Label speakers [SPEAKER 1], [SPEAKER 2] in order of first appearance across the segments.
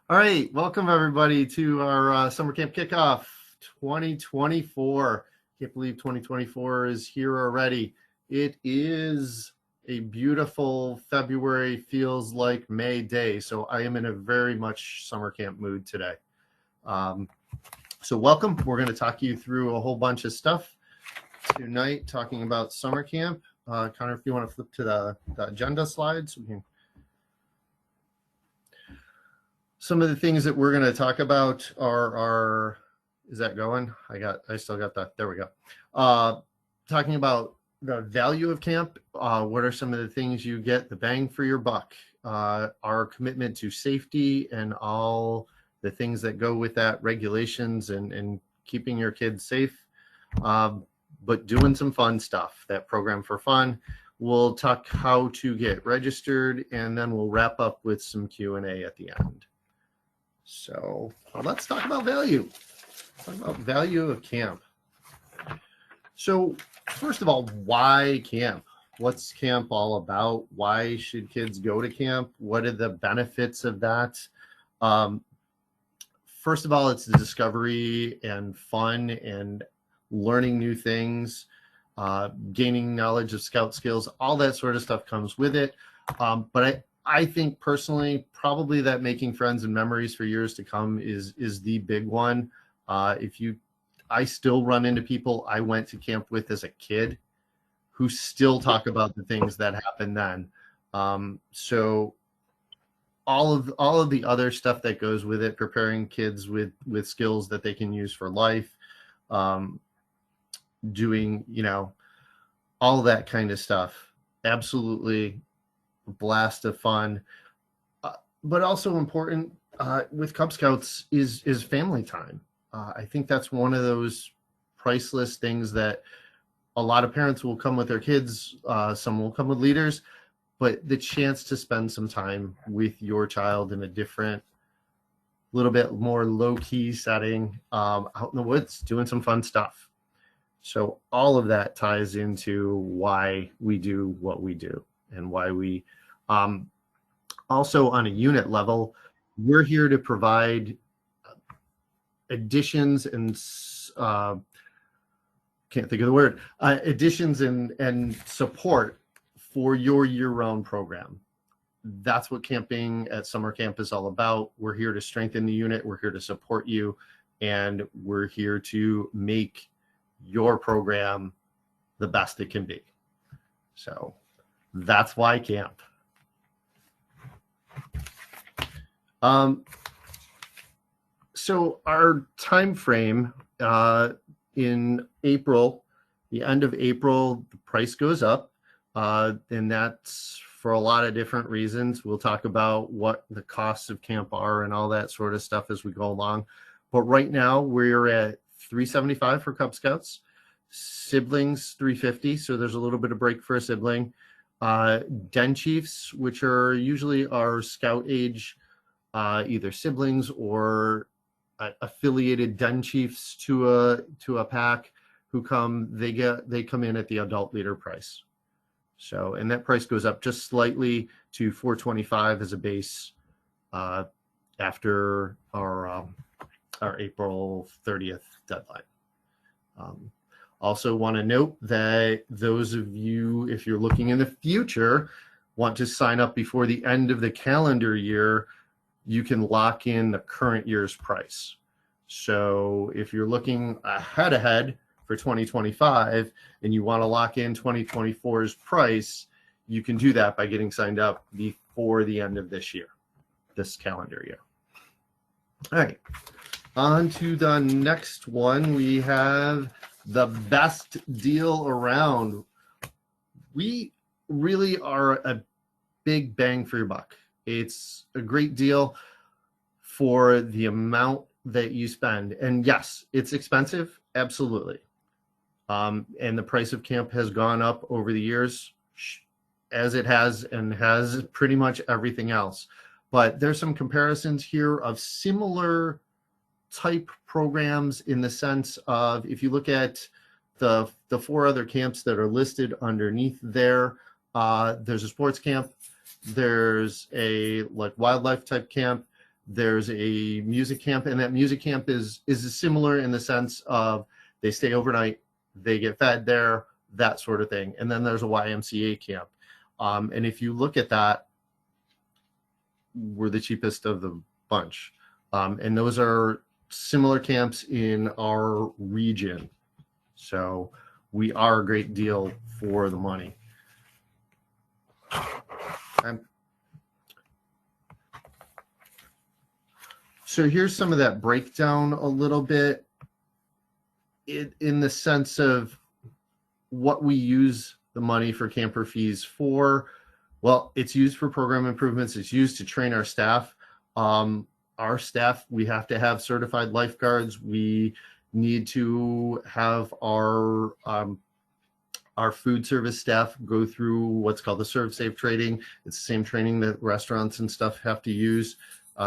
[SPEAKER 1] All right, welcome everybody to our summer camp kickoff 2024. Can't believe 2024 is here already. It is a beautiful February, feels like May day. So I am in a very much summer camp mood today. So welcome. We're going to talk you through a whole bunch of stuff tonight, talking about summer camp. Connor, if you want to flip to the agenda slides, we can. Some of the things that we're going to talk about are is that going? I still got that. There we go. Talking about the value of camp. What are some of the things you get the bang for your buck? Our commitment to safety and all the things that go with that, regulations and keeping your kids safe, but doing some fun stuff. That program for fun. We'll talk how to get registered, and then we'll wrap up with some Q&A at the end. So let's talk about value. Talk about value of camp. So first of all, why camp? What's camp all about? Why should kids go to camp? What are the benefits of that? First of all, it's the discovery and fun and learning new things, gaining knowledge of scout skills, all that sort of stuff comes with it. But I think personally, probably that making friends and memories for years to come is the big one. I still run into people I went to camp with as a kid who still talk about the things that happened then. So all of the other stuff that goes with it, preparing kids with skills that they can use for life, doing, all that kind of stuff. Absolutely blast of fun, but also important with Cub Scouts is family time. I think that's one of those priceless things that a lot of parents will come with their kids, some will come with leaders, but the chance to spend some time with your child in a different, little bit more low-key setting, out in the woods, doing some fun stuff. So all of that ties into why we do what we do and why we also on a unit level, we're here to provide additions and can't think of the word, additions and support for your year-round program. That's what camping at summer camp is all about. We're here to strengthen the unit. We're here to support you. And we're here to make your program the best it can be. So that's why camp. So our time frame in April, the end of April, the price goes up, and that's for a lot of different reasons. We'll talk about what the costs of camp are and all that sort of stuff as we go along. But right now we're at $375 for Cub Scouts, siblings $350. So there's a little bit of break for a sibling. Den Chiefs, which are usually our scout age, either siblings or affiliated Den Chiefs to a pack who come, they come in at the adult leader price. So, and that price goes up just slightly to $425 as a base after our April 30th deadline. Also want to note that those of you, if you're looking in the future, want to sign up before the end of the calendar year, you can lock in the current year's price. So if you're looking ahead for 2025 and you want to lock in 2024's price, you can do that by getting signed up before the end of this calendar year. All right, on to the next one. We have the best deal around. We really are a big bang for your buck. It's a great deal for the amount that you spend. And yes, it's expensive, absolutely. And the price of camp has gone up over the years, as it has, and has pretty much everything else. But there's some comparisons here of similar type programs in the sense of, if you look at the four other camps that are listed underneath there, there's a sports camp, there's a like wildlife type camp, There's a music camp, and that music camp is similar in the sense of they stay overnight, they get fed there, that sort of thing. And then there's a YMCA camp. And if you look at that, we're the cheapest of the bunch. And those are similar camps in our region. So we are a great deal for the money. So here's some of that breakdown a little bit in the sense of what we use the money for camper fees for. Well, it's used for program improvements. It's used to train our staff. Our staff, we have to have certified lifeguards. We need to have our food service staff go through what's called the Serve Safe training. It's the same training that restaurants and stuff have to use.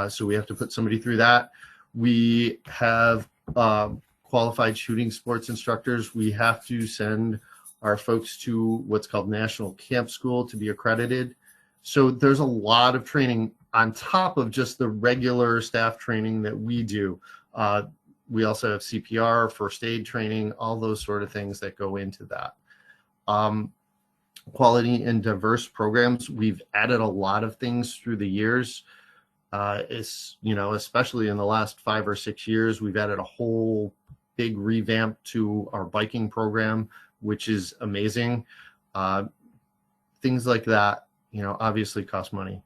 [SPEAKER 1] So we have to put somebody through that. We have qualified shooting sports instructors. We have to send our folks to what's called National Camp School to be accredited. So there's a lot of training on top of just the regular staff training that we do. We also have CPR, first aid training, all those sort of things that go into that. Quality and diverse programs. We've added a lot of things through the years. Especially in the last 5 or 6 years, we've added a whole big revamp to our biking program, which is amazing. Things like that, obviously cost money.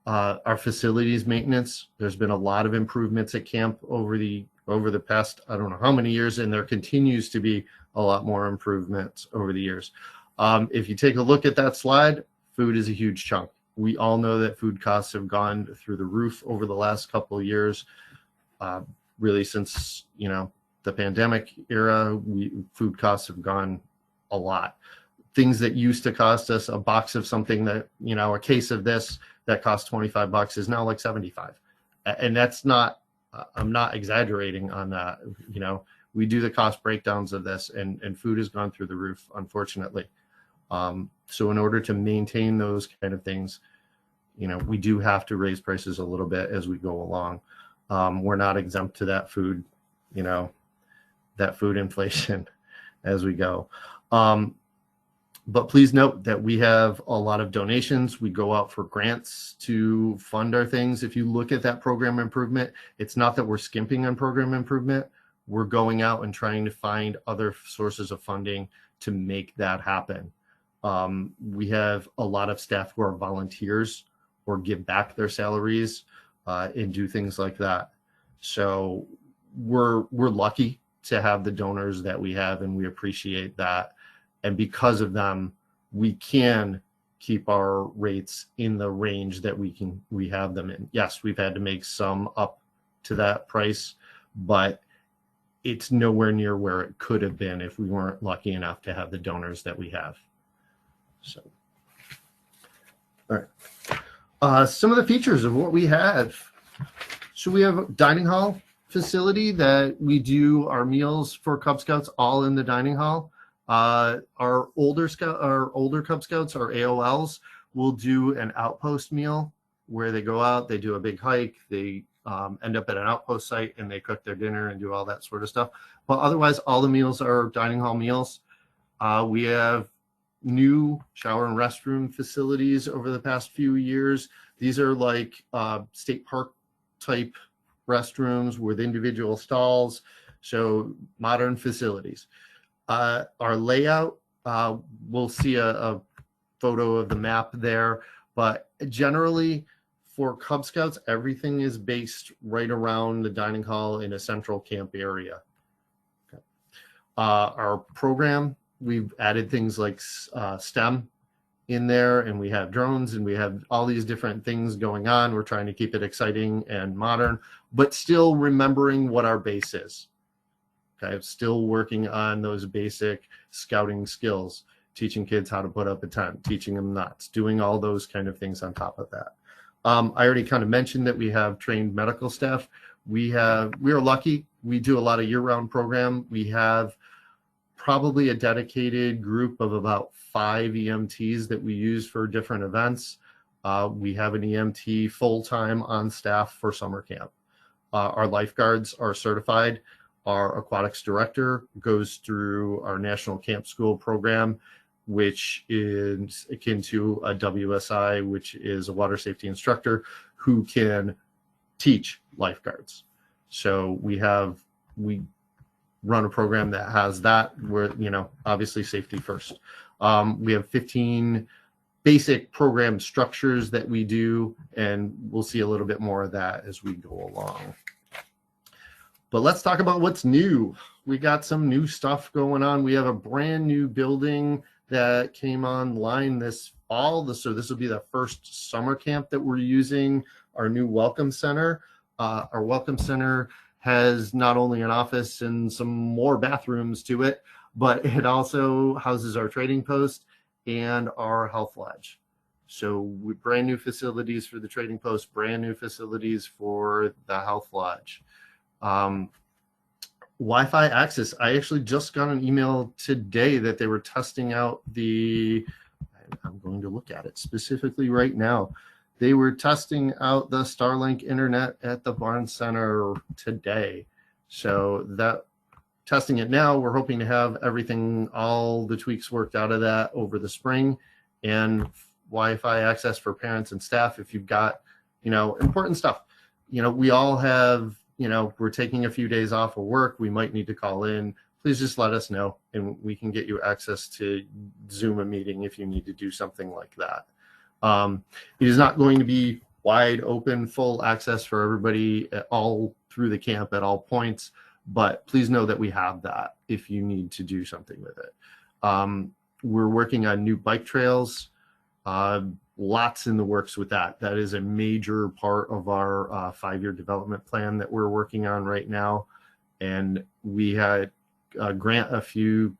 [SPEAKER 1] Our facilities maintenance, there's been a lot of improvements at camp over the past, I don't know how many years, and there continues to be a lot more improvements over the years. If you take a look at that slide, food is a huge chunk. We all know that food costs have gone through the roof over the last couple of years. Really since, the pandemic era, food costs have gone a lot. Things that used to cost us a box of something that, a case of this that cost $25 is now like 75. And that's not, I'm not exaggerating on that. We do the cost breakdowns of this, and food has gone through the roof, unfortunately. So in order to maintain those kind of things, we do have to raise prices a little bit as we go along. We're not exempt to that food, that food inflation as we go. But please note that we have a lot of donations. We go out for grants to fund our things. If you look at that program improvement, it's not that we're skimping on program improvement. We're going out and trying to find other sources of funding to make that happen. We have a lot of staff who are volunteers or give back their salaries and do things like that. So we're lucky to have the donors that we have, and we appreciate that. And because of them, we can keep our rates in the range that we have them in. Yes, we've had to make some up to that price, but it's nowhere near where it could have been if we weren't lucky enough to have the donors that we have. So, all right. Some of the features of what we have. So we have a dining hall facility that we do our meals for Cub Scouts all in the dining hall. Our older Cub Scouts, our AOLs, will do an outpost meal where they go out, they do a big hike, they end up at an outpost site, and they cook their dinner and do all that sort of stuff. But otherwise, all the meals are dining hall meals. We have new shower and restroom facilities over the past few years. These are like state park type restrooms with individual stalls, so modern facilities. Our layout, we'll see a photo of the map there, but generally for Cub Scouts, everything is based right around the dining hall in a central camp area. Okay. Our program, we've added things like STEM in there, and we have drones, and we have all these different things going on. We're trying to keep it exciting and modern, but still remembering what our base is. Okay, still working on those basic scouting skills, teaching kids how to put up a tent, teaching them knots, doing all those kind of things on top of that. I already kind of mentioned that we have trained medical staff. We are lucky. We do a lot of year-round program. We have probably a dedicated group of about 5 EMTs that we use for different events. We have an EMT full-time on staff for summer camp. Our lifeguards are certified. Our aquatics director goes through our National Camp School program, which is akin to a WSI, which is a water safety instructor who can teach lifeguards. So we run a program that has that, where, obviously safety first. We have 15 basic program structures that we do, and we'll see a little bit more of that as we go along. But let's talk about what's new. We got some new stuff going on. We have a brand new building that came online this fall. So this will be the first summer camp that we're using our new Welcome Center. Our Welcome Center has not only an office and some more bathrooms to it, but it also houses our trading post and our health lodge. So brand new facilities for the trading post, brand new facilities for the health lodge. Wi-Fi access. I actually just got an email today that they were testing out I'm going to look at it specifically right now. They were testing out the Starlink internet at the Barnes Center today. So testing it now, we're hoping to have all the tweaks worked out of that over the spring, and Wi-Fi access for parents and staff if you've got, important stuff. We all have, we're taking a few days off of work. We might need to call in. Please just let us know, and we can get you access to Zoom a meeting if you need to do something like that. It is not going to be wide open, full access for everybody all through the camp at all points, but please know that we have that if you need to do something with it. We're working on new bike trails, lots in the works with that. That is a major part of our 5-year development plan that we're working on right now. And we had a grant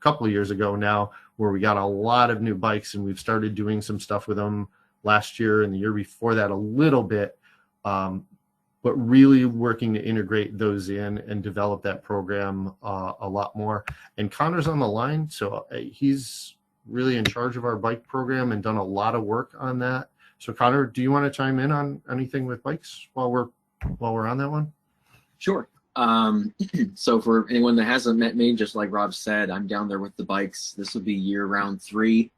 [SPEAKER 1] couple of years ago now where we got a lot of new bikes, and we've started doing some stuff with them last year and the year before that a little bit, but really working to integrate those in and develop that program a lot more. And Connor's on the line, so he's really in charge of our bike program and done a lot of work on that. So Connor, do you want to chime in on anything with bikes while we're on that one?
[SPEAKER 2] Sure. So for anyone that hasn't met me, just like Rob said, I'm down there with the bikes. This will be year round 3.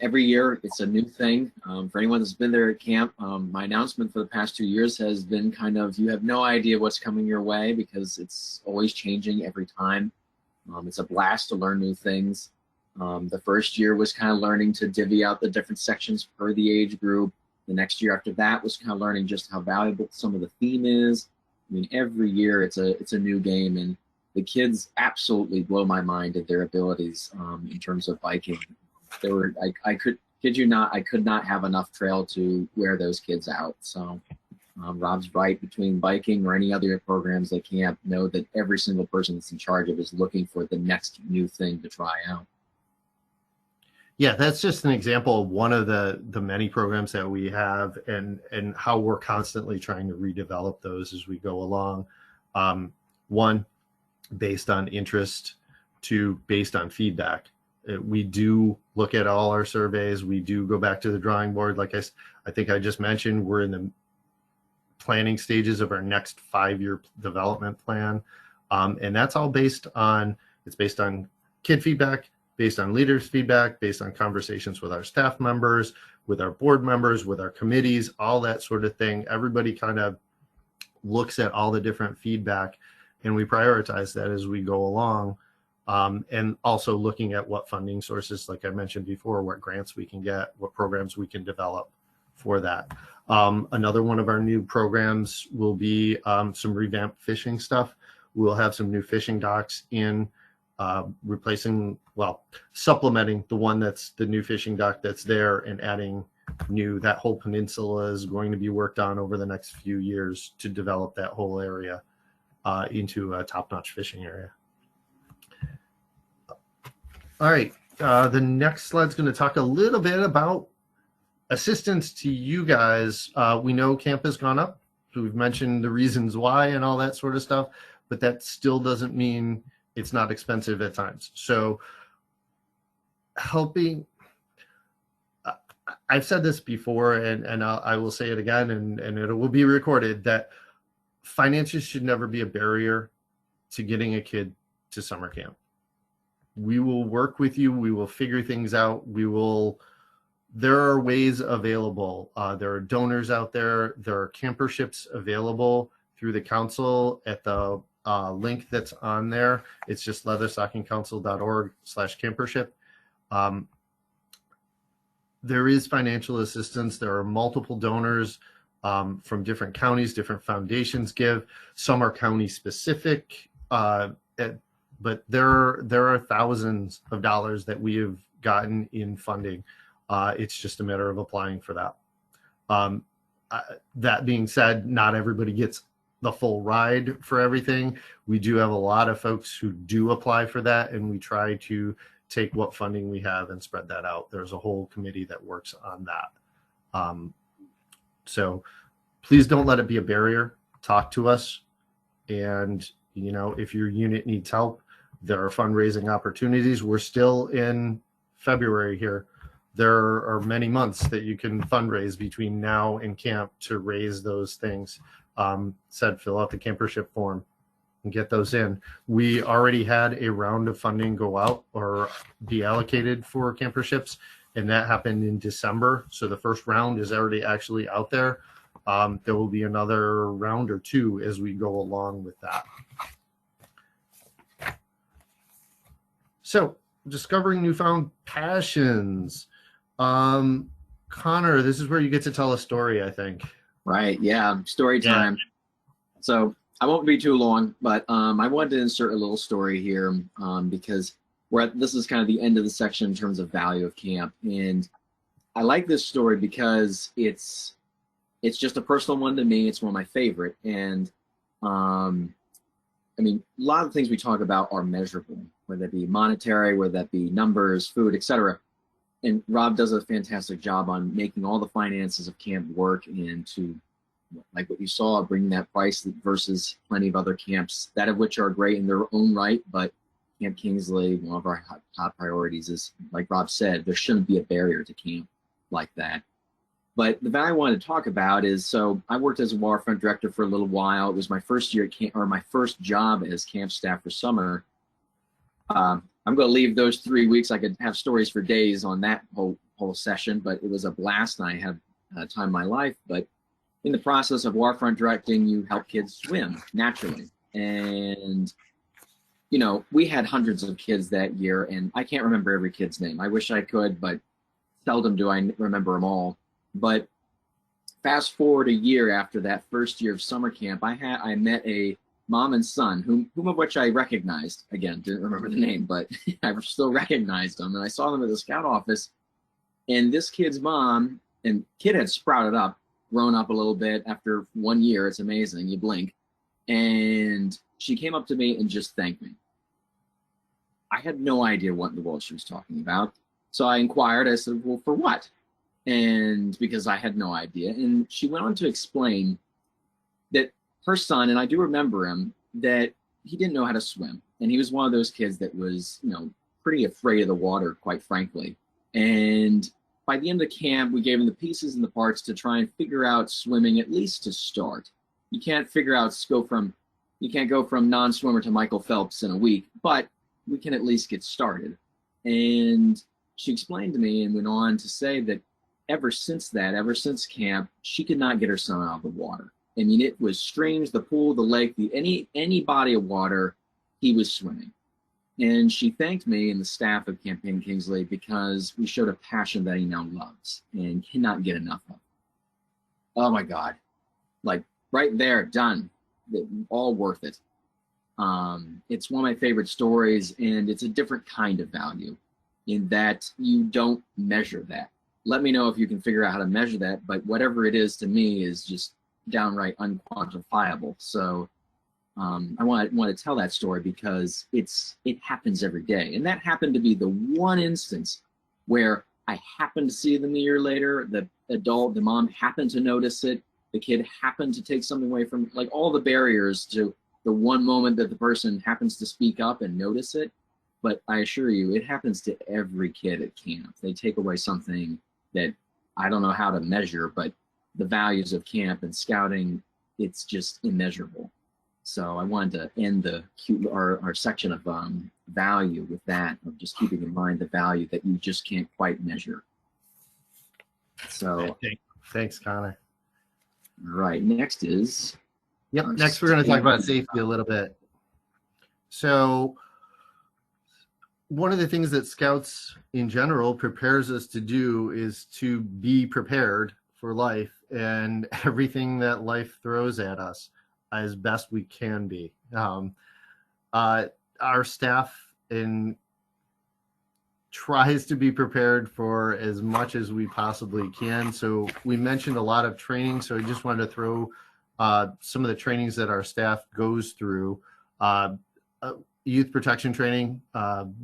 [SPEAKER 2] Every year it's a new thing. For anyone that's been there at camp, my announcement for the past 2 years has been kind of, you have no idea what's coming your way because it's always changing every time. It's a blast to learn new things. The first year was kind of learning to divvy out the different sections per the age group. The next year after that was kind of learning just how valuable some of the theme is. I mean, every year it's a new game, and the kids absolutely blow my mind at their abilities in terms of biking. I kid you not, I could not have enough trail to wear those kids out. So Rob's right, between biking or any other programs at camp, know that every single person that's in charge of is looking for the next new thing to try out.
[SPEAKER 1] Yeah, that's just an example of one of the many programs that we have, and how we're constantly trying to redevelop those as we go along. 1, based on interest, 2, based on feedback. We do look at all our surveys. We do go back to the drawing board. Like I think I just mentioned, we're in the planning stages of our next 5-year development plan. And that's all based on kid feedback, based on leaders' feedback, based on conversations with our staff members, with our board members, with our committees, all that sort of thing. Everybody kind of looks at all the different feedback, and we prioritize that as we go along. And also looking at what funding sources, like I mentioned before, what grants we can get, what programs we can develop for that. Another one of our new programs will be some revamped fishing stuff. We'll have some new fishing docks in, supplementing the one that's the new fishing dock that's there, and adding new. That whole peninsula is going to be worked on over the next few years to develop that whole area into a top-notch fishing area. All right, the next slide's going to talk a little bit about assistance to you guys. We know camp has gone up, so we've mentioned the reasons why and all that sort of stuff, but that still doesn't mean it's not expensive at times. So helping, I've said this before, and I will say it again, and it will be recorded, that finances should never be a barrier to getting a kid to summer camp. We will work with you. We will figure things out. There are ways available. There are donors out there. There are camperships available through the council at the link that's on there. It's just leatherstockingcouncil.org/campership. There is financial assistance. There are multiple donors from different counties, different foundations give. Some are county specific, but there are thousands of dollars that we have gotten in funding. It's just a matter of applying for that. That being said, not everybody gets the full ride for everything. We do have a lot of folks who do apply for that, and we try to take what funding we have and spread that out. There's a whole committee that works on that. So please don't let it be a barrier. Talk to us. And, you know, if your unit needs help, there are fundraising opportunities. We're still in February here. There are many months that you can fundraise between now and camp to raise those things. Fill out the campership form and get those in. We already had a round of funding go out or be allocated for camperships, and that happened in December. So the first round is already actually out there. There will be another round or two as we go along with that. So, discovering newfound passions. Connor, this is where you get to tell a story, I think.
[SPEAKER 2] Right. Yeah. Story time. Yeah. So I won't be too long, but I wanted to insert a little story here because this is kind of the end of the section in terms of value of camp. And I like this story because it's just a personal one to me. It's one of my favorite. And I mean, a lot of the things we talk about are measurable, whether that be monetary, whether that be numbers, food, etc. And Rob does a fantastic job on making all the finances of camp work and to, like what you saw, bringing that price versus plenty of other camps, that of which are great in their own right. But Camp Kingsley, one of our top priorities is, like Rob said, there shouldn't be a barrier to camp like that. But the value I wanted to talk about is, so I worked as a waterfront director for a little while. It was my first year at camp, or my first job as camp staff for summer. I'm going to leave those 3 weeks. I could have stories for days on that whole session, but it was a blast, and I had time in my life. But in the process of waterfront directing, you help kids swim naturally. And, you know, we had hundreds of kids that year, and I can't remember every kid's name. I wish I could, but seldom do I remember them all. But fast forward a year after that first year of summer camp, I met a mom and son, whom of which I recognized. Again, didn't remember the name, but I still recognized them. And I saw them at the scout office. And this kid's mom, and kid had sprouted up, grown up a little bit after 1 year. It's amazing. You blink. And she came up to me and just thanked me. I had no idea what in the world she was talking about. So I inquired. I said, well, for what? And because I had no idea. And she went on to explain that her son, and I do remember him, that he didn't know how to swim. And he was one of those kids that was, you know, pretty afraid of the water, quite frankly. And by the end of camp, we gave him the pieces and the parts to try and figure out swimming, at least to start. You can't go from non-swimmer to Michael Phelps in a week, but we can at least get started. And she explained to me and went on to say that ever since camp, she could not get her son out of the water. I mean, it was streams, the pool, the lake, any body of water, he was swimming. And she thanked me and the staff of Camp Kingsley because we showed a passion that he now loves and cannot get enough of. Oh my God. Like right there, done. All worth it. It's one of my favorite stories, and it's a different kind of value in that you don't measure that. Let me know if you can figure out how to measure that, but whatever it is to me is just downright unquantifiable. So I want to tell that story because it happens every day. And that happened to be the one instance where I happened to see them a year later. The mom happened to notice it. The kid happened to take something away from, like, all the barriers to the one moment that the person happens to speak up and notice it. But I assure you, it happens to every kid at camp. They take away something that I don't know how to measure, but the values of camp and scouting, it's just immeasurable. So I wanted to end our section of value with that, of just keeping in mind the value that you just can't quite measure. So,
[SPEAKER 1] thanks, Connor.
[SPEAKER 2] All right, next is.
[SPEAKER 1] Yep, next we're going to talk about safety a little bit. So one of the things that Scouts in general prepares us to do is to be prepared for life and everything that life throws at us as best we can be. Our staff tries to be prepared for as much as we possibly can. So we mentioned a lot of training. So I just wanted to throw some of the trainings that our staff goes through. Youth protection training.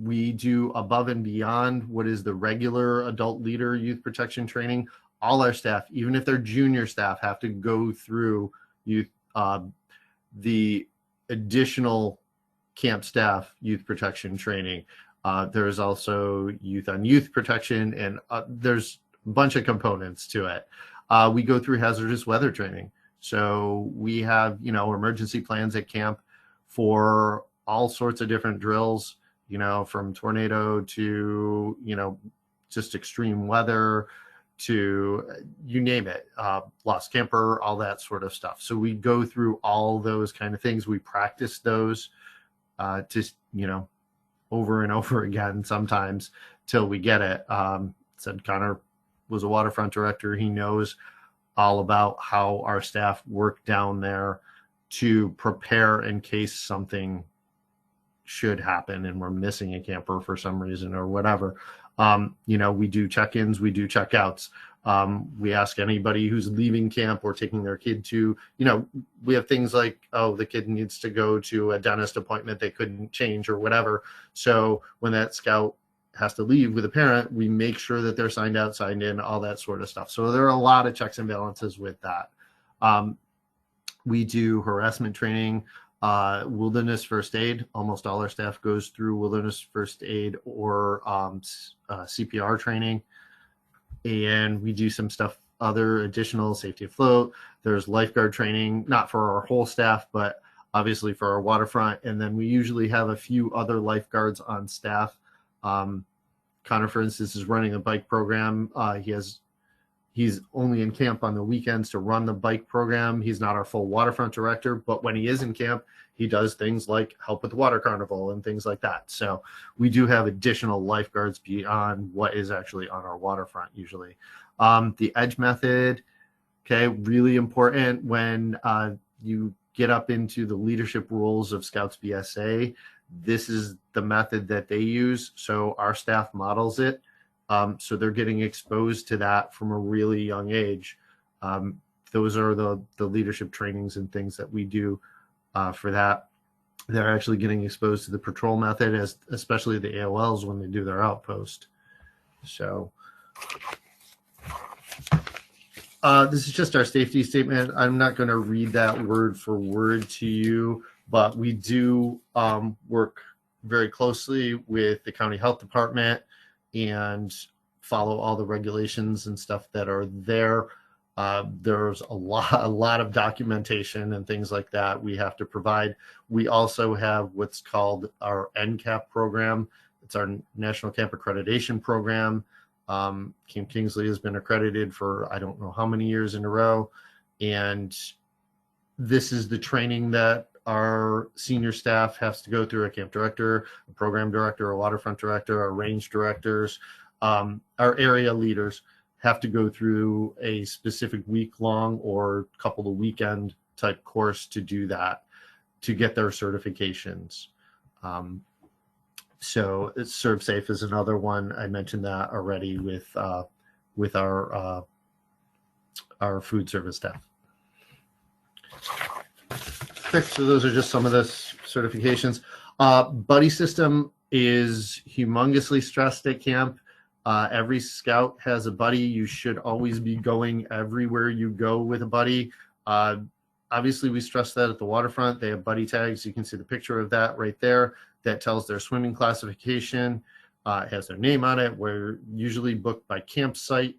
[SPEAKER 1] We do above and beyond what is the regular adult leader youth protection training. All our staff, even if they're junior staff, have to go through the additional camp staff youth protection training. There's also youth on youth protection, and there's a bunch of components to it. We go through hazardous weather training. So we have, emergency plans at camp for all sorts of different drills, from tornado to, just extreme weather to you name it, lost camper, all that sort of stuff. So we go through all those kind of things. We practice those just, over and over again, sometimes till we get it. Said Connor was a waterfront director. He knows all about how our staff work down there to prepare in case something should happen and we're missing a camper for some reason or whatever. We do check-ins, we do check-outs. We ask anybody who's leaving camp or taking their kid to, we have things like, the kid needs to go to a dentist appointment they couldn't change or whatever. So when that scout has to leave with a parent, we make sure that they're signed out, signed in, all that sort of stuff. So there are a lot of checks and balances with that. We do harassment training, wilderness first aid. Almost all our staff goes through wilderness first aid or CPR training. And we do some stuff, other additional safety afloat. There's lifeguard training, not for our whole staff, but obviously for our waterfront. And then we usually have a few other lifeguards on staff. Connor, for instance, is running a bike program. He's only in camp on the weekends to run the bike program. He's not our full waterfront director, but when he is in camp, he does things like help with the water carnival and things like that. So we do have additional lifeguards beyond what is actually on our waterfront usually. The EDGE method, okay, really important when you get up into the leadership roles of Scouts BSA. This is the method that they use. So our staff models it. So they're getting exposed to that from a really young age. Those are the leadership trainings and things that we do for that. They're actually getting exposed to the patrol method, especially the AOLs when they do their outpost. So this is just our safety statement. I'm not going to read that word for word to you, but we do work very closely with the county health department and follow all the regulations and stuff that are there. There's a lot of documentation and things like that we have to provide. We also have what's called our NCAP program. It's our National Camp Accreditation Program. Camp Kingsley has been accredited for I don't know how many years in a row. And this is the training that our senior staff has to go through: a camp director, a program director, a waterfront director, our range directors, our area leaders have to go through a specific week-long or couple of weekend type course to do that, to get their certifications. So ServSafe is another one. I mentioned that already with our food service staff. So those are just some of the certifications. Buddy system is humongously stressed at camp. Every scout has a buddy. You should always be going everywhere you go with a buddy. Obviously, we stress that at the waterfront. They have buddy tags. You can see the picture of that right there. That tells their swimming classification. It has their name on it. We're usually booked by campsite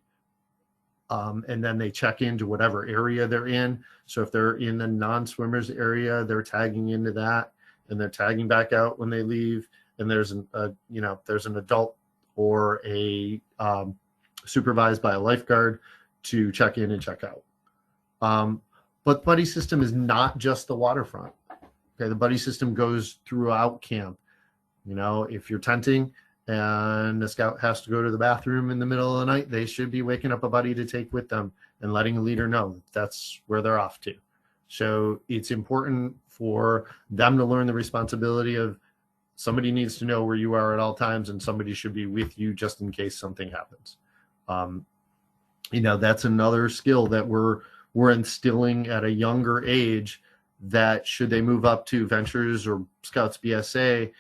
[SPEAKER 1] And then they check into whatever area they're in. So if they're in the non-swimmers area, they're tagging into that, and they're tagging back out when they leave. And there's there's an adult or a supervised by a lifeguard to check in and check out. But buddy system is not just the waterfront. Okay, the buddy system goes throughout camp. If you're tenting and the scout has to go to the bathroom in the middle of the night, they should be waking up a buddy to take with them and letting a leader know that's where they're off to. So it's important for them to learn the responsibility of somebody needs to know where you are at all times, and somebody should be with you just in case something happens. That's another skill that we're instilling at a younger age, that should they move up to Ventures or Scouts BSA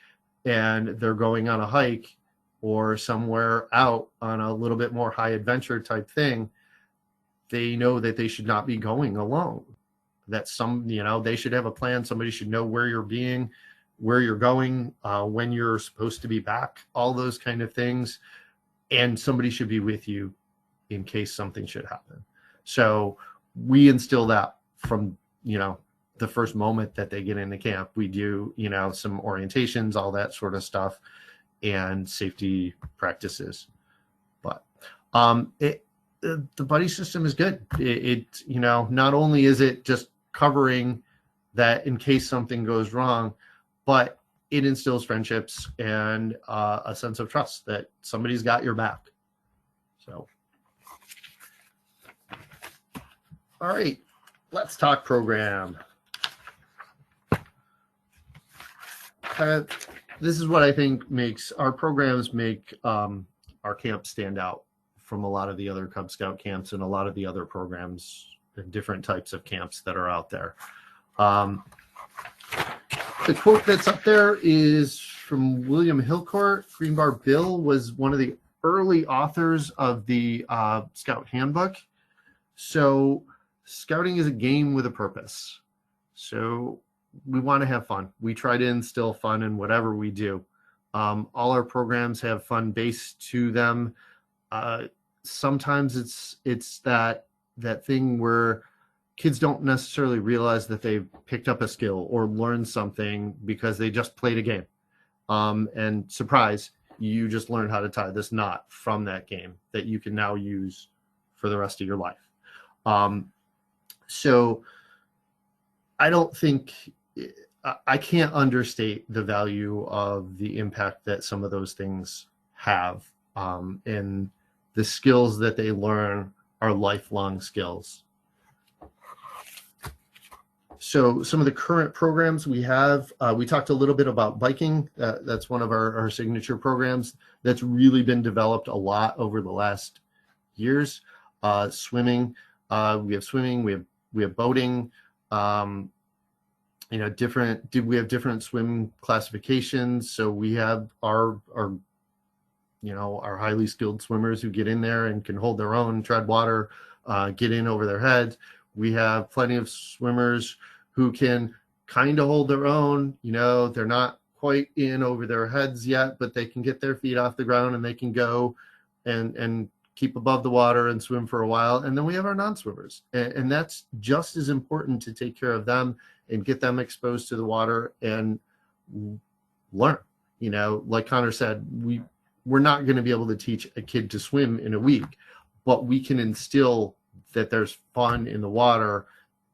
[SPEAKER 1] and they're going on a hike or somewhere out on a little bit more high adventure type thing, they know that they should not be going alone. That they should have a plan. Somebody should know where you're going, when you're supposed to be back, all those kind of things. And somebody should be with you in case something should happen. So we instill that from, the first moment that they get into camp. We do, some orientations, all that sort of stuff, and safety practices. But the buddy system is good. It not only is it just covering that in case something goes wrong, but it instills friendships and a sense of trust that somebody's got your back. So, all right, let's talk program. This is what I think makes our programs our camp stand out from a lot of the other Cub Scout camps and a lot of the other programs and different types of camps that are out there. The quote that's up there is from William Hillcourt. Greenbar Bill was one of the early authors of the Scout Handbook. So scouting is a game with a purpose. So we want to have fun. We try to instill fun in whatever we do. All our programs have fun based to them. Sometimes it's that thing where kids don't necessarily realize that they've picked up a skill or learned something because they just played a game. And surprise, you just learned how to tie this knot from that game that you can now use for the rest of your life. So I don't think, I can't understate the value of the impact that some of those things have. And the skills that they learn are lifelong skills. So some of the current programs we have, we talked a little bit about biking. That's one of our signature programs that's really been developed a lot over the last years. Swimming, we have swimming, we have boating, we have different swim classifications. So we have our highly skilled swimmers who get in there and can hold their own, tread water, get in over their heads. We have plenty of swimmers who can kind of hold their own. They're not quite in over their heads yet, but they can get their feet off the ground and they can go and keep above the water and swim for a while. And then we have our non-swimmers. And that's just as important, to take care of them and get them exposed to the water and learn. Like Connor said, we're not going to be able to teach a kid to swim in a week, but we can instill that there's fun in the water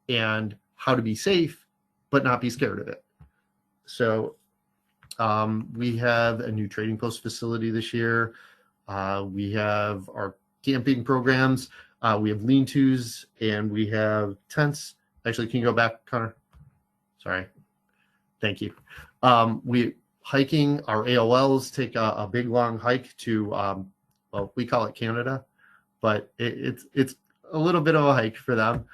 [SPEAKER 1] and how to be safe, but not be scared of it. So we have a new trading post facility this year. We have our camping programs. We have lean-tos and we have tents. Actually, can you go back, Connor? Sorry. Thank you. We hiking, our AOLs take a big long hike to, we call it Canada, but it's a little bit of a hike for them.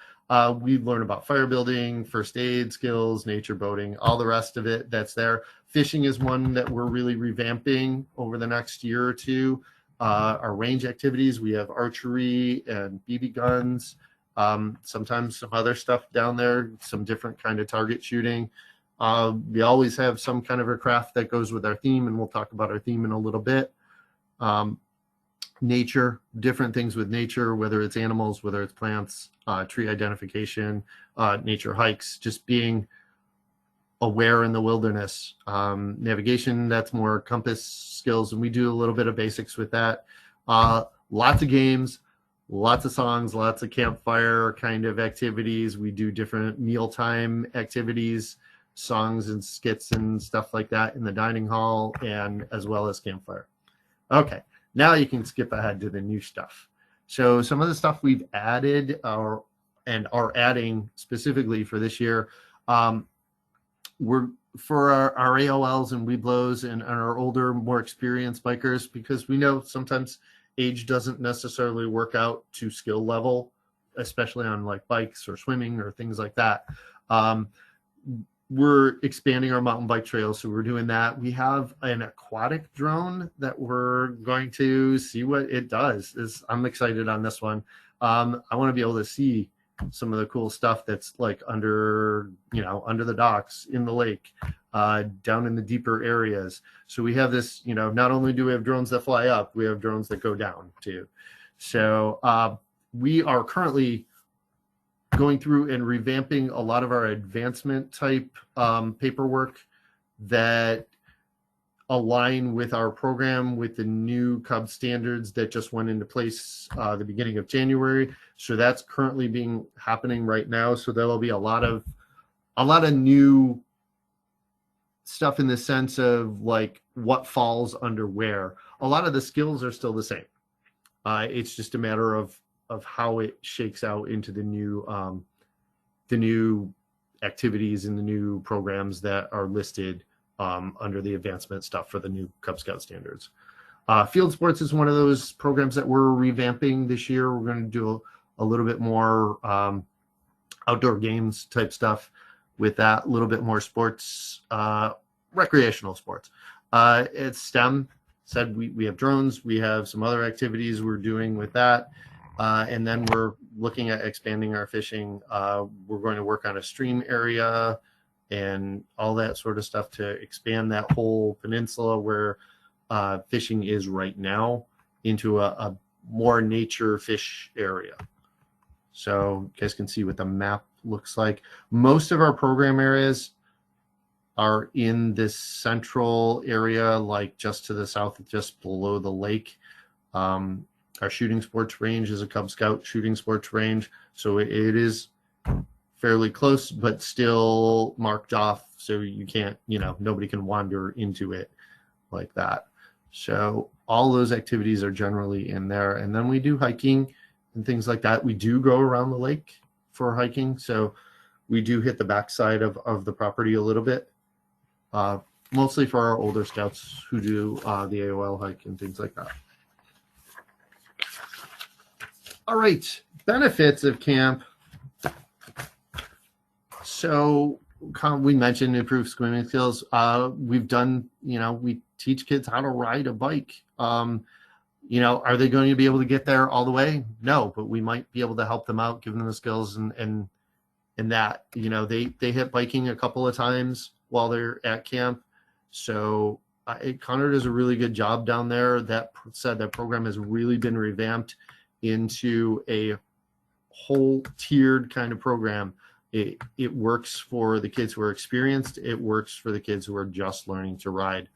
[SPEAKER 1] We learn about fire building, first aid skills, nature boating, all the rest of it that's there. Fishing is one that we're really revamping over the next year or two. Our range activities, we have archery and BB guns, sometimes some other stuff down there, some different kind of target shooting. We always have some kind of a craft that goes with our theme, and we'll talk about our theme in a little bit. nature, different things with nature, whether it's animals, whether it's plants, tree identification, nature hikes, just being aware in the wilderness. Navigation, that's more compass skills, and we do a little bit of basics with that. Lots of games, lots of songs, lots of campfire kind of activities. We do different mealtime activities, songs and skits and stuff like that in the dining hall, and as well as campfire. Okay, now you can skip ahead to the new stuff. So some of the stuff we've added and are adding specifically for this year, we're for our AOLs and Webelos and our older, more experienced bikers, because we know sometimes age doesn't necessarily work out to skill level, especially on like bikes or swimming or things like that. We're expanding our mountain bike trails, so we're doing that. We have an aquatic drone that we're going to see what it does. I'm excited on this one. I want to be able to see some of the cool stuff that's like under the docks, in the lake, down in the deeper areas. So we have this, not only do we have drones that fly up, we have drones that go down too. So we are currently going through and revamping a lot of our advancement type paperwork that align with our program, with the new Cub standards that just went into place the beginning of January. So that's currently happening right now. So there will be a lot of new stuff in the sense of like what falls under where. A lot of the skills are still the same. It's just a matter of how it shakes out into the new activities and the new programs that are listed under the advancement stuff for the new Cub Scout standards. Field sports is one of those programs that we're revamping this year. We're going to do a little bit more outdoor games type stuff with that, a little bit more sports, recreational sports. It's STEM. Said we have drones. We have some other activities we're doing with that. And then we're looking at expanding our fishing. We're going to work on a stream area and all that sort of stuff to expand that whole peninsula where fishing is right now into a more nature fish area. So you guys can see what the map looks like. Most of our program areas are in this central area, like just to the south, just below the lake. Our shooting sports range is a Cub Scout shooting sports range. So it is fairly close, but still marked off. So you can't, nobody can wander into it like that. So all those activities are generally in there. And then we do hiking and things like that. We do go around the lake for hiking. So we do hit the backside of the property a little bit, mostly for our older scouts who do the AOL hike and things like that. All right, benefits of camp. So we mentioned improved swimming skills. We've done, we teach kids how to ride a bike. Are they going to be able to get there all the way? No, but we might be able to help them out, give them the skills and that, they hit biking a couple of times while they're at camp. So Connor does a really good job down there. That said, that program has really been revamped into a whole tiered kind of program. It works for the kids who are experienced. It works for the kids who are just learning to ride.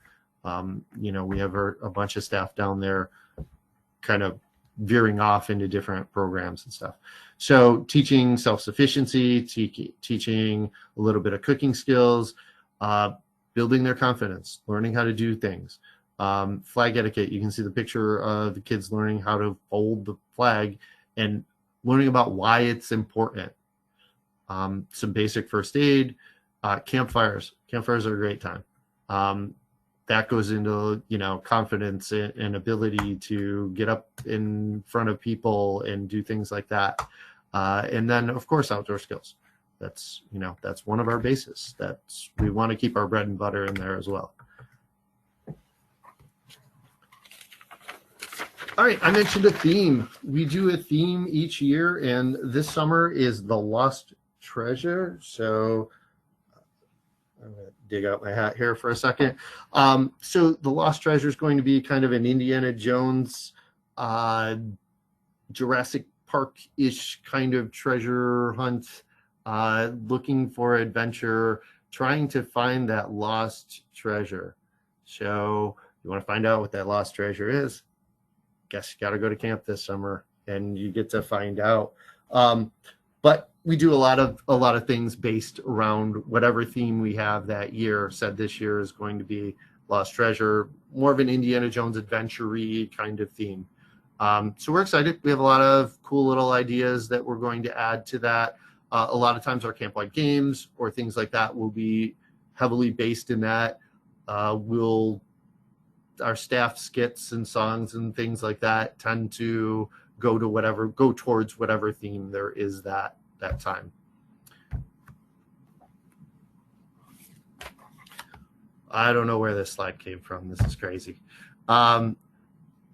[SPEAKER 1] We have a bunch of staff down there kind of veering off into different programs and stuff. So teaching self-sufficiency, teaching a little bit of cooking skills, building their confidence, learning how to do things. Flag etiquette. You can see the picture of the kids learning how to fold the flag and learning about why it's important. Some basic first aid, campfires. Campfires are a great time. That goes into, confidence and ability to get up in front of people and do things like that. And then, of course, outdoor skills. That's one of our bases. We want to keep our bread and butter in there as well. All right, I mentioned a theme. We do a theme each year, and this summer is the Lost Treasure. So I'm going to dig out my hat here for a second. So the Lost Treasure is going to be kind of an Indiana Jones uh, Jurassic Park-ish kind of treasure hunt, looking for adventure, trying to find that lost treasure. So you want to find out what that lost treasure is? Guess you got to go to camp this summer, and you get to find out. But we do a lot of things based around whatever theme we have that year. Said this year is going to be Lost Treasure, more of an Indiana Jones adventure-y kind of theme. So we're excited. We have a lot of cool little ideas that we're going to add to that. A lot of times our camp-wide games or things like that will be heavily based in that. Our staff skits and songs and things like that tend to go towards whatever theme there is that time. I don't know where this slide came from. This is crazy.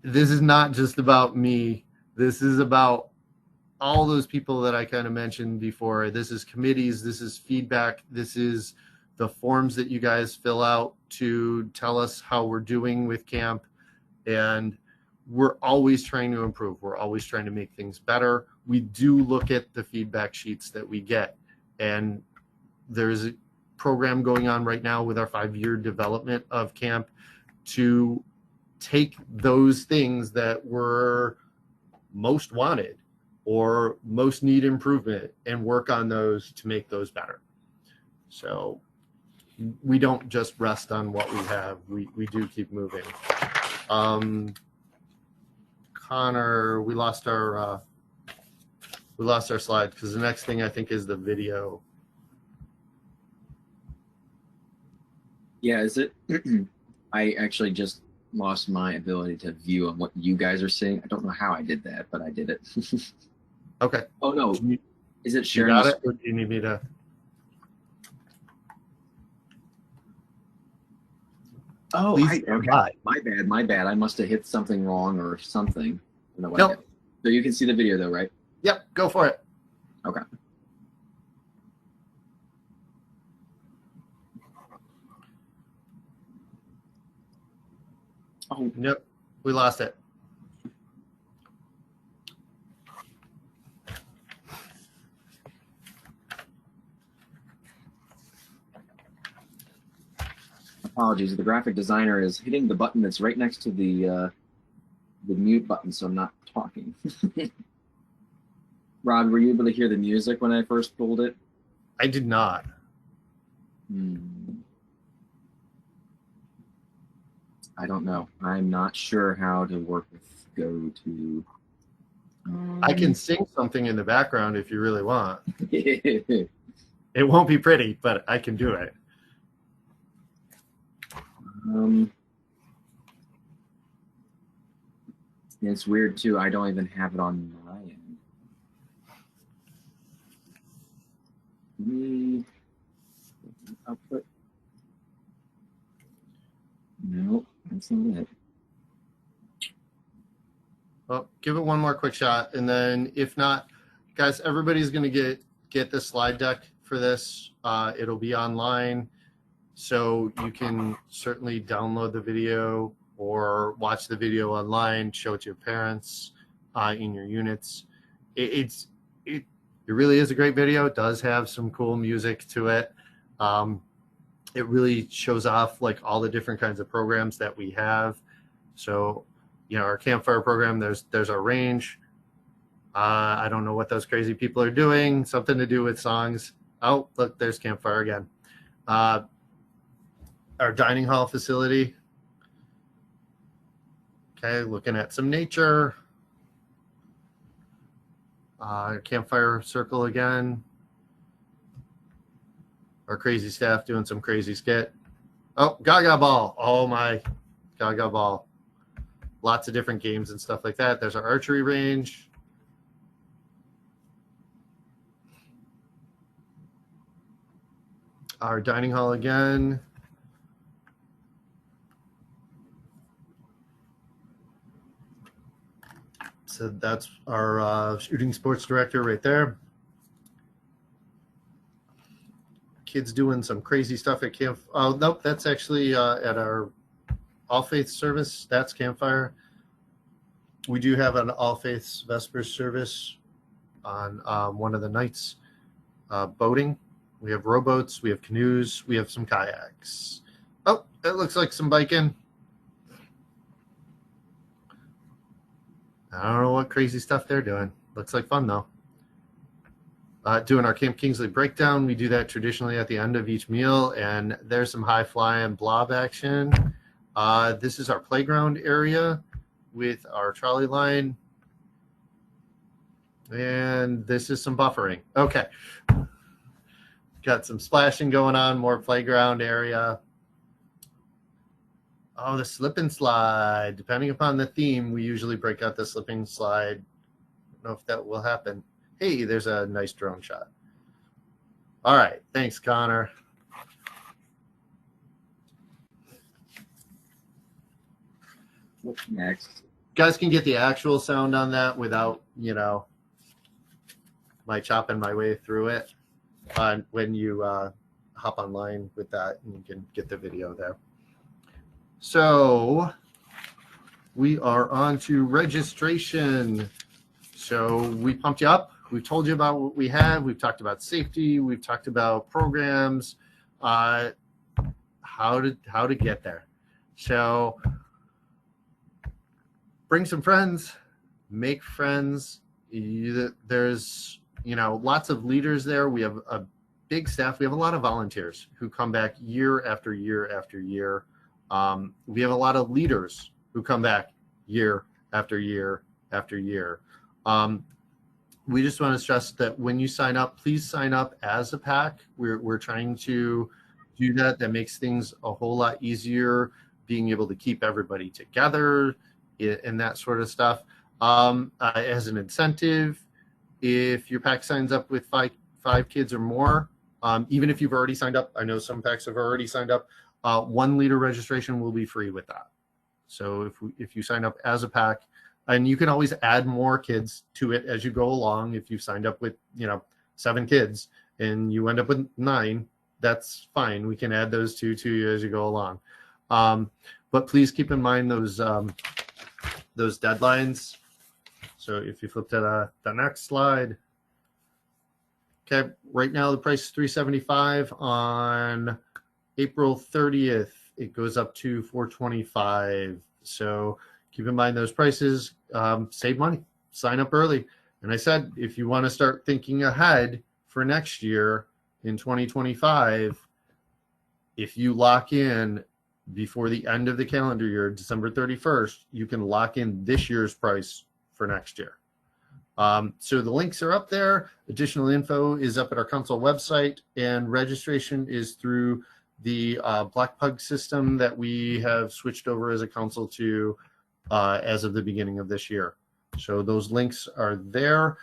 [SPEAKER 1] This is not just about me. This is about all those people that I kind of mentioned before. This is committees. This is feedback. This is the forms that you guys fill out to tell us how we're doing with camp. And we're always trying to improve. We're always trying to make things better. We do look at the feedback sheets that we get. And there's a program going on right now with our 5-year development of camp to take those things that were most wanted or most need improvement and work on those to make those better. So we don't just rest on what we have. We do keep moving. Connor, we lost our slide because the next thing I think is the video.
[SPEAKER 2] Yeah, is it? I actually just lost my ability to view on what you guys are seeing. I don't know how I did that, but I did it.
[SPEAKER 1] Okay.
[SPEAKER 2] Oh no, is it
[SPEAKER 1] You
[SPEAKER 2] sharing?
[SPEAKER 1] got it? Or do you need me to?
[SPEAKER 2] Oh,
[SPEAKER 1] Please
[SPEAKER 2] okay. My bad. I must have hit something wrong or something. I don't know what I
[SPEAKER 1] Nope.
[SPEAKER 2] did. So you can see the video though, right?
[SPEAKER 1] Yep, go for it.
[SPEAKER 2] Okay. Oh,
[SPEAKER 1] Nope, we lost it.
[SPEAKER 2] apologies. The graphic designer is hitting the button that's right next to the mute button, so I'm not talking. Rod, were you able to hear the music when I first pulled it?
[SPEAKER 1] I did not.
[SPEAKER 2] I don't know. I'm not sure how to work with Go to.
[SPEAKER 1] I can sing something in the background if you really want.
[SPEAKER 2] It's
[SPEAKER 1] It won't be pretty, but I can do it.
[SPEAKER 2] weird too. I don't even have it on my end. Output. No, that's not it.
[SPEAKER 1] Well, give it one more quick shot, and then if not, guys, everybody's going to get the slide deck for this. It'll be online, so you can certainly download the video or watch the video online, show it to your parents in your units. It really is a great video. It does have some cool music to it. It really shows off like all the different kinds of programs that we have. So, our campfire program, there's our range. I don't know what those crazy people are doing. Something to do with songs. Oh, look, there's campfire again. Our dining hall facility. Okay, looking at some nature. Campfire circle again. Our crazy staff doing some crazy skit. Oh, Gaga Ball. Oh my, Gaga Ball. Lots of different games and stuff like that. There's our archery range. Our dining hall again. So that's our shooting sports director right there. Kids doing some crazy stuff at camp. Oh, nope, that's actually at our All Faith service. That's campfire. We do have an All Faiths Vespers service on one of the nights. Boating. We have rowboats. We have canoes. We have some kayaks. Oh, it looks like some biking. I don't know what crazy stuff they're doing. Looks like fun, though. Doing our Camp Kingsley breakdown. We do that traditionally at the end of each meal, and there's some high fly and blob action. This is our playground area with our trolley line. And this is some buffering. Okay. Got some splashing going on, more playground area. Oh, the slip and slide. Depending upon the theme, we usually break out the slipping slide. I don't know if that will happen. Hey, there's a nice drone shot. All right. Thanks, Connor.
[SPEAKER 2] What's next?
[SPEAKER 1] Guys can get the actual sound on that without, my chopping my way through it when you hop online with that, and you can get the video there. So we are on to registration. So we pumped you up. We've told you about what we have. We've talked about safety. We've talked about programs, how to get there. So bring some friends, make friends. There's, lots of leaders there. We have a big staff. We have a lot of volunteers who come back year after year after year. We have a lot of leaders who come back year after year after year. We just want to stress that when you sign up, please sign up as a pack. We're trying to do that. That makes things a whole lot easier, being able to keep everybody together and that sort of stuff. As an incentive, if your pack signs up with five kids or more, even if you've already signed up, I know some packs have already signed up, 1 leader registration will be free with that. So if you sign up as a pack, and you can always add more kids to it as you go along. If you've signed up with 7 kids and you end up with 9, that's fine. We can add those two to you as you go along. But please keep in mind those deadlines. So if you flip to the next slide. Okay, right now the price is $375. On April 30th, it goes up to $425. So keep in mind those prices. Save money, sign up early. And I said, if you want to start thinking ahead for next year in 2025, if you lock in before the end of the calendar year, December 31st, you can lock in this year's price for next year. So the links are up there. Additional info is up at our council website, and registration is through the Black Pug system that we have switched over as a council to as of the beginning of this year. So those links are there.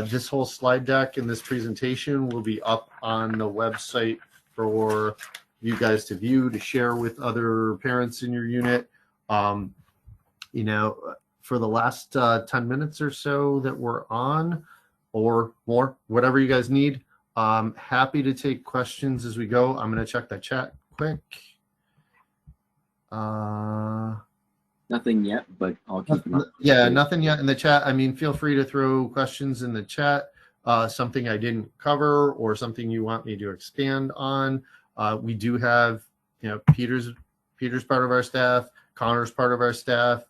[SPEAKER 1] This whole slide deck and this presentation will be up on the website for you guys to view, to share with other parents in your unit. For the last 10 minutes or so that we're on, or more, whatever you guys need, happy to take questions as we go. I'm going to check the chat quick.
[SPEAKER 2] Nothing yet, but I'll keep them up.
[SPEAKER 1] Yeah, nothing yet in the chat. I mean, feel free to throw questions in the chat, something I didn't cover or something you want me to expand on. We do have, Peter's part of our staff, Connor's part of our staff,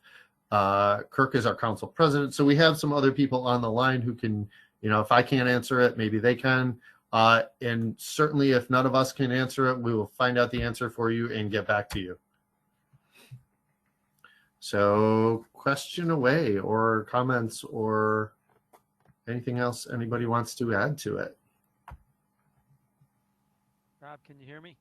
[SPEAKER 1] Kirk is our council president. So we have some other people on the line who can, if I can't answer it, maybe they can. And certainly if none of us can answer it, we will find out the answer for you and get back to you. So question away, or comments, or anything else anybody wants to add to it.
[SPEAKER 3] Rob, can you hear me?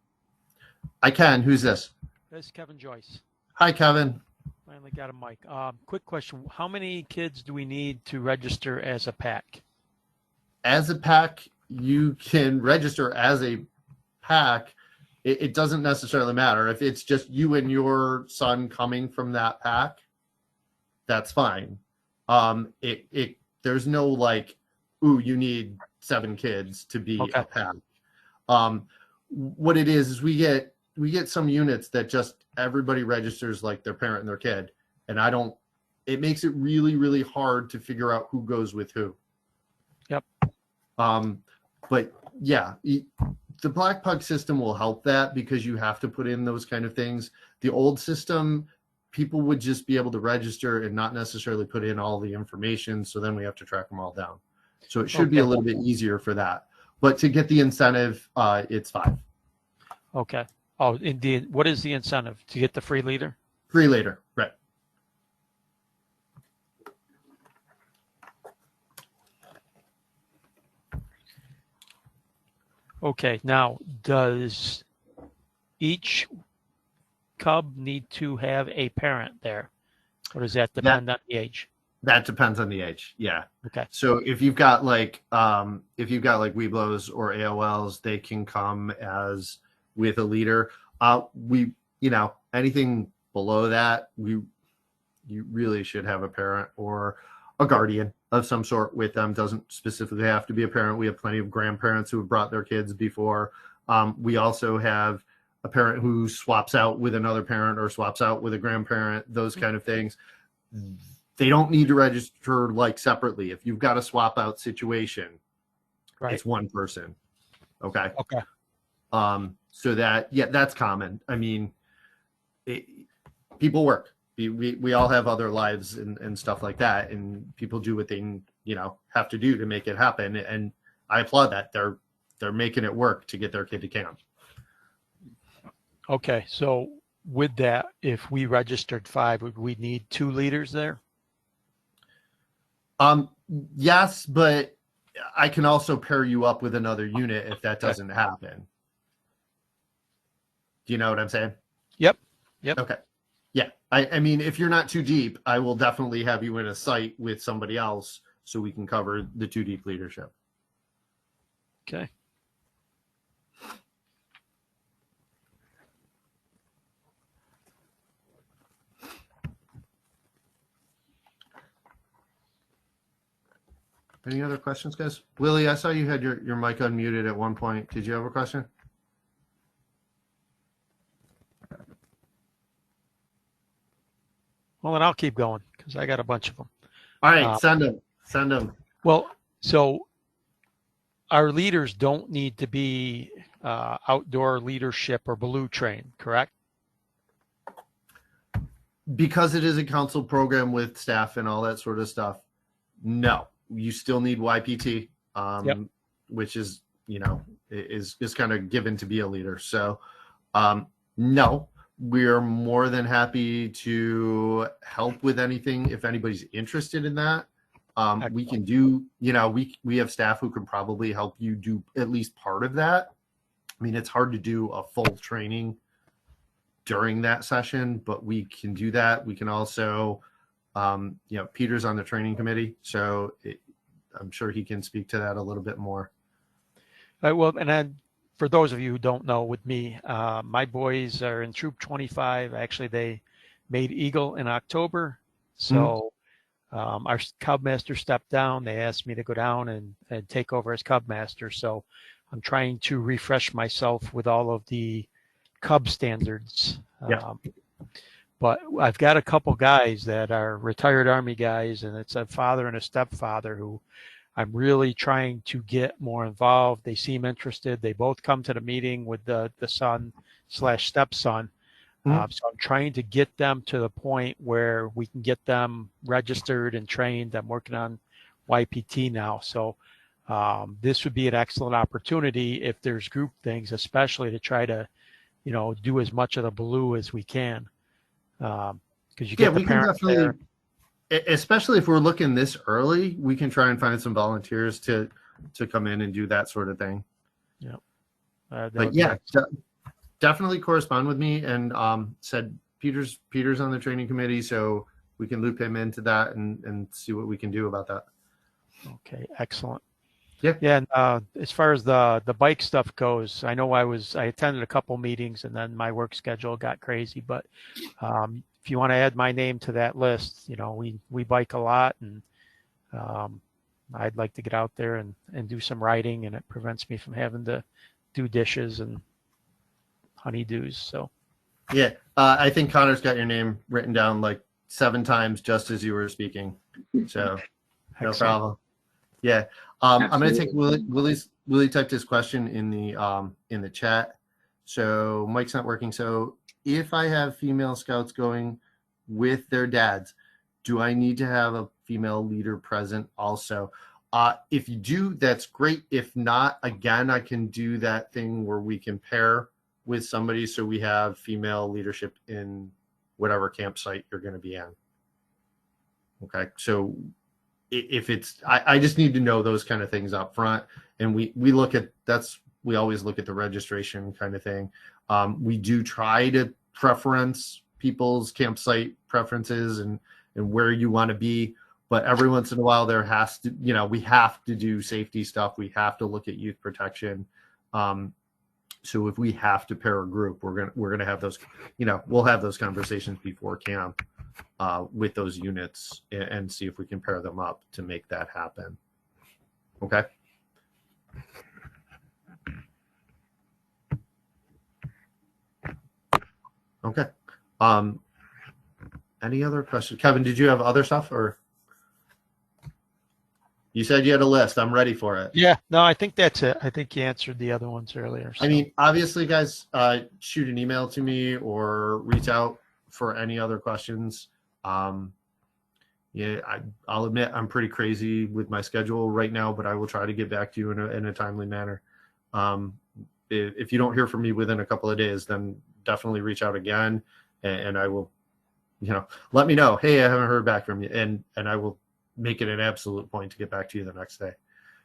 [SPEAKER 1] I can. Who's this?
[SPEAKER 3] This is Kevin Joyce.
[SPEAKER 1] Hi, Kevin.
[SPEAKER 3] Finally got a mic. Quick question. How many kids do we need to register as a pack?
[SPEAKER 1] As a pack, you can register as a pack. It doesn't necessarily matter. If it's just you and your son coming from that pack, that's fine. There's no ooh, you need 7 kids to be a pack. What it is we get some units that just everybody registers like their parent and their kid, and I don't it makes it really, really hard to figure out who goes with who.
[SPEAKER 3] Yep.
[SPEAKER 1] But yeah, the Black Pug system will help that because you have to put in those kind of things. The old system, people would just be able to register and not necessarily put in all the information. So then we have to track them all down. So it should be a little bit easier for that. But to get the incentive, it's 5.
[SPEAKER 3] Okay. Oh, indeed. What is the incentive to get the free leader?
[SPEAKER 1] Free later, right?
[SPEAKER 3] Okay. Now, does each cub need to have a parent there, or does that depend on the age?
[SPEAKER 1] That depends on the age. Yeah.
[SPEAKER 3] Okay.
[SPEAKER 1] So if you've got like Weeblos or AOLs, they can come as with a leader. Anything below that, you really should have a parent or a guardian of some sort with them. Doesn't specifically have to be a parent. We have plenty of grandparents who have brought their kids before. We also have a parent who swaps out with another parent or swaps out with a grandparent, those kind of things. They don't need to register like separately. If you've got a swap out situation,
[SPEAKER 3] Right.
[SPEAKER 1] it's one person. Okay.
[SPEAKER 3] Okay.
[SPEAKER 1] So that's common. I mean, people work. We all have other lives and stuff like that, and people do what they have to do to make it happen. And I applaud that. They're making it work to get their kid to camp.
[SPEAKER 3] Okay. So with that, if we registered 5, would we need 2 leaders there?
[SPEAKER 1] Yes, but I can also pair you up with another unit if that doesn't happen. Do you know what I'm saying?
[SPEAKER 3] Yep.
[SPEAKER 1] Okay. Yeah. I mean, if you're not too deep, I will definitely have you in a site with somebody else so we can cover the too deep leadership.
[SPEAKER 3] Okay.
[SPEAKER 1] Any other questions, guys? Willie, I saw you had your mic unmuted at one point. Did you have a question?
[SPEAKER 3] Well, then I'll keep going because I got a bunch of them.
[SPEAKER 1] All right, send them.
[SPEAKER 3] Well, so our leaders don't need to be outdoor leadership or blue trained, correct?
[SPEAKER 1] Because it is a council program with staff and all that sort of stuff. No, you still need YPT, which is is kind of given to be a leader. So, no, we're more than happy to help with anything if anybody's interested in that. We can do, we have staff who can probably help you do at least part of that. I mean, it's hard to do a full training during that session, but we can do that. We can also, Peter's on the training committee, so I'm sure he can speak to that a little bit more.
[SPEAKER 3] Well, and then for those of you who don't know, with me, my boys are in Troop 25. Actually, they made Eagle in October. So our Cub Master stepped down. They asked me to go down and take over as Cub Master. So I'm trying to refresh myself with all of the Cub standards. But I've got a couple guys that are retired Army guys, and it's a father and a stepfather who I'm really trying to get more involved. They seem interested. They both come to the meeting with the son/stepson. So I'm trying to get them to the point where we can get them registered and trained. I'm working on YPT now. So this would be an excellent opportunity if there's group things, especially to try to, do as much of the blue as we can. Because you get the parents there.
[SPEAKER 1] Especially if we're looking this early, we can try and find some volunteers to come in and do that sort of thing.
[SPEAKER 3] Yeah.
[SPEAKER 1] But yeah, definitely correspond with me, and said Peter's on the training committee, so we can loop him into that and see what we can do about that.
[SPEAKER 3] Okay, excellent.
[SPEAKER 1] Yeah.
[SPEAKER 3] Yeah. And as far as the bike stuff goes, I know I attended a couple meetings and then my work schedule got crazy, but if you want to add my name to that list, we bike a lot, and I'd like to get out there and do some riding, and it prevents me from having to do dishes and honeydews. So
[SPEAKER 1] yeah, I think Connor's got your name written down like 7 times just as you were speaking. So no
[SPEAKER 3] Excellent.
[SPEAKER 1] problem. Yeah. I'm going to take
[SPEAKER 2] Absolutely.
[SPEAKER 1] Willie typed his question in the chat. So Mike's not working. So if I have female scouts going with their dads, do I need to have a female leader present also? If you do, that's great. If not, again, I can do that thing where we can pair with somebody so we have female leadership in whatever campsite you're going to be in. Okay. So if it's, I just need to know those kind of things up front. And we look at, we always look at the registration kind of thing. We do try to preference people's campsite preferences and where you want to be. But every once in a while there has to, we have to do safety stuff. We have to look at youth protection. So if we have to pair a group, we're going to have those, we'll have those conversations before camp with those units and see if we can pair them up to make that happen. Okay. Okay. Any other questions? Kevin, did you have other stuff, or you said you had a list? I'm ready for it.
[SPEAKER 3] Yeah, no, I think that's it. I think you answered the other ones earlier. So.
[SPEAKER 1] I mean, obviously, guys, shoot an email to me or reach out for any other questions. Yeah, I'll admit I'm pretty crazy with my schedule right now, but I will try to get back to you in a timely manner. If you don't hear from me within a couple of days, then definitely reach out again, and I will, let me know. Hey, I haven't heard back from you, and I will make it an absolute point to get back to you the next day.